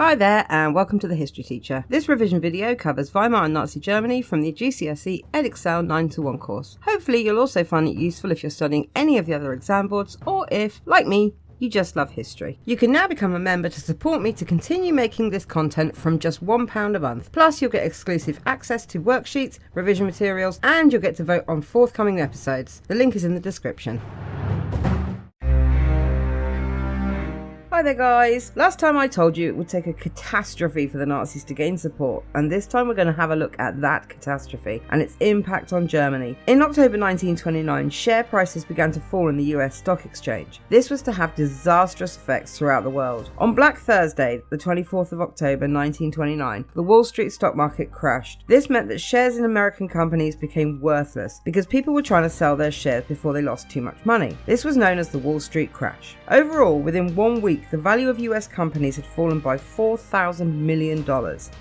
Hi there and welcome to the History Teacher. This revision video covers Weimar and Nazi Germany from the GCSE Edexcel 9-1 course. Hopefully you'll also find it useful if you're studying any of the other exam boards or if, like me, you just love history. You can now become a member to support me to continue making this content from just £1 a month. Plus you'll get exclusive access to worksheets, revision materials, and you'll get to vote on forthcoming episodes. The link is in the description. Hi there guys! Last time I told you it would take a catastrophe for the Nazis to gain support, and this time we're going to have a look at that catastrophe and its impact on Germany. In October 1929, share prices began to fall in the US stock exchange. This was to have disastrous effects throughout the world. On Black Thursday, the 24th of October 1929, the Wall Street stock market crashed. This meant that shares in American companies became worthless because people were trying to sell their shares before they lost too much money. This was known as the Wall Street crash. Overall, within 1 week, the value of US companies had fallen by $4,000 million.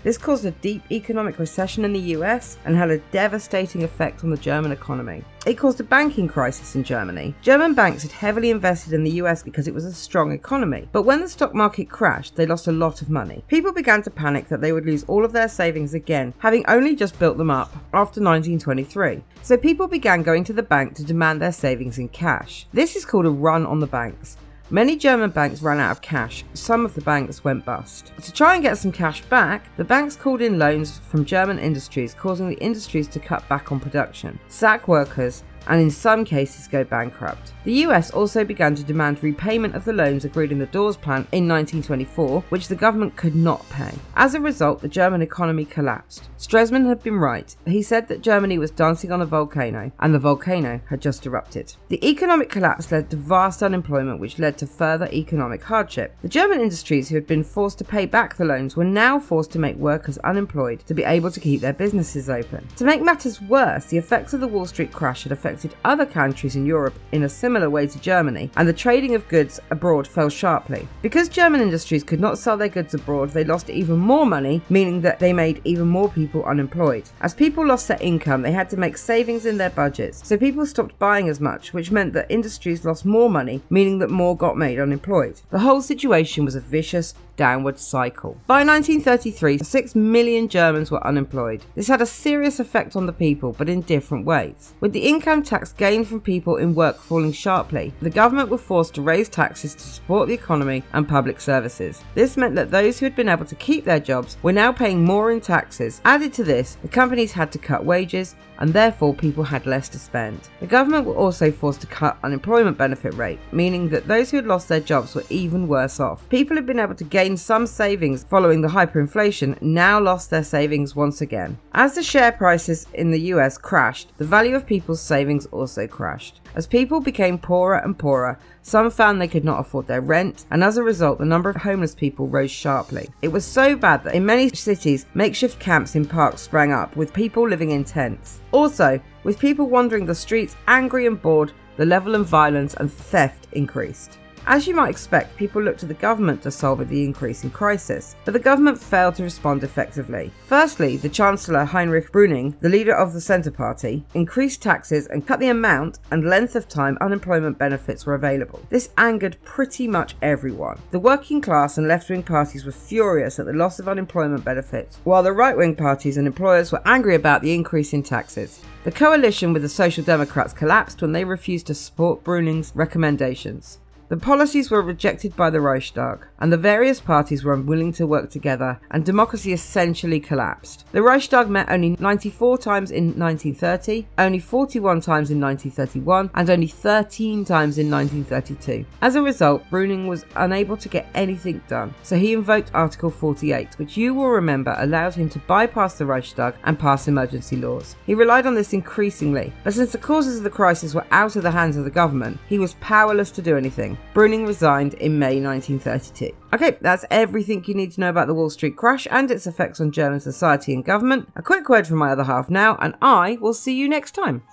This caused a deep economic recession in the US and had a devastating effect on the German economy. It caused a banking crisis in Germany. German banks had heavily invested in the US because it was a strong economy, but when the stock market crashed, they lost a lot of money. People began to panic that they would lose all of their savings again, having only just built them up after 1923. So people began going to the bank to demand their savings in cash. This is called a run on the banks. Many German banks ran out of cash. Some of the banks went bust. To try and get some cash back, the banks called in loans from German industries, causing the industries to cut back on production, sack workers, and in some cases go bankrupt. The US also began to demand repayment of the loans agreed in the Dawes Plan in 1924, which the government could not pay. As a result, the German economy collapsed. Stresemann had been right. He said that Germany was dancing on a volcano, and the volcano had just erupted. The economic collapse led to vast unemployment, which led to further economic hardship. The German industries who had been forced to pay back the loans were now forced to make workers unemployed to be able to keep their businesses open. To make matters worse, the effects of the Wall Street crash had affected other countries in Europe in a similar way to Germany, and the trading of goods abroad fell sharply. Because German industries could not sell their goods abroad, they lost even more money, meaning that they made even more people unemployed. As people lost their income, they had to make savings in their budgets, so people stopped buying as much, which meant that industries lost more money, meaning that more got made unemployed. The whole situation was a vicious downward cycle. By 1933, 6 million Germans were unemployed. This had a serious effect on the people, but in different ways. With the income tax gained from people in work falling sharply, the government were forced to raise taxes to support the economy and public services. This meant that those who had been able to keep their jobs were now paying more in taxes. Added to this, the companies had to cut wages, and therefore people had less to spend. The government were also forced to cut unemployment benefit rate, meaning that those who had lost their jobs were even worse off. People who had been able to gain some savings following the hyperinflation now lost their savings once again. As the share prices in the US crashed, the value of people's savings also crashed. As people became poorer and poorer, some found they could not afford their rent, and as a result, the number of homeless people rose sharply. It was so bad that in many cities, makeshift camps in parks sprang up, with people living in tents. Also, with people wandering the streets angry and bored, the level of violence and theft increased. As you might expect, people looked to the government to solve the increasing crisis, but the government failed to respond effectively. Firstly, the Chancellor Heinrich Brüning, the leader of the Centre Party, increased taxes and cut the amount and length of time unemployment benefits were available. This angered pretty much everyone. The working class and left-wing parties were furious at the loss of unemployment benefits, while the right-wing parties and employers were angry about the increase in taxes. The coalition with the Social Democrats collapsed when they refused to support Brüning's recommendations. The policies were rejected by the Reichstag, and the various parties were unwilling to work together, and democracy essentially collapsed. The Reichstag met only 94 times in 1930, only 41 times in 1931, and only 13 times in 1932. As a result, Brüning was unable to get anything done, so he invoked Article 48, which you will remember allowed him to bypass the Reichstag and pass emergency laws. He relied on this increasingly, but since the causes of the crisis were out of the hands of the government, he was powerless to do anything. Brüning resigned in May 1932. Okay, that's everything you need to know about the Wall Street crash and its effects on German society and government. A quick word from my other half now, and I will see you next time.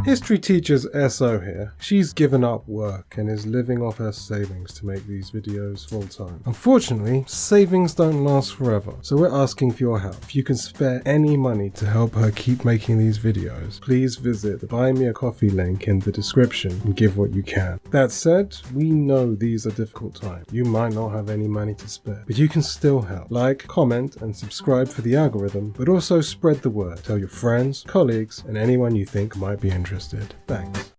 History teacher's SO here. She's given up work and is living off her savings to make these videos full time. Unfortunately, savings don't last forever, so we're asking for your help. If you can spare any money to help her keep making these videos, please visit the Buy Me a Coffee link in the description and give what you can. That said, we know these are difficult times. You might not have any money to spare, but you can still help. Like, comment, and subscribe for the algorithm, but also spread the word. Tell your friends, colleagues, and anyone you think might be interested. Thanks.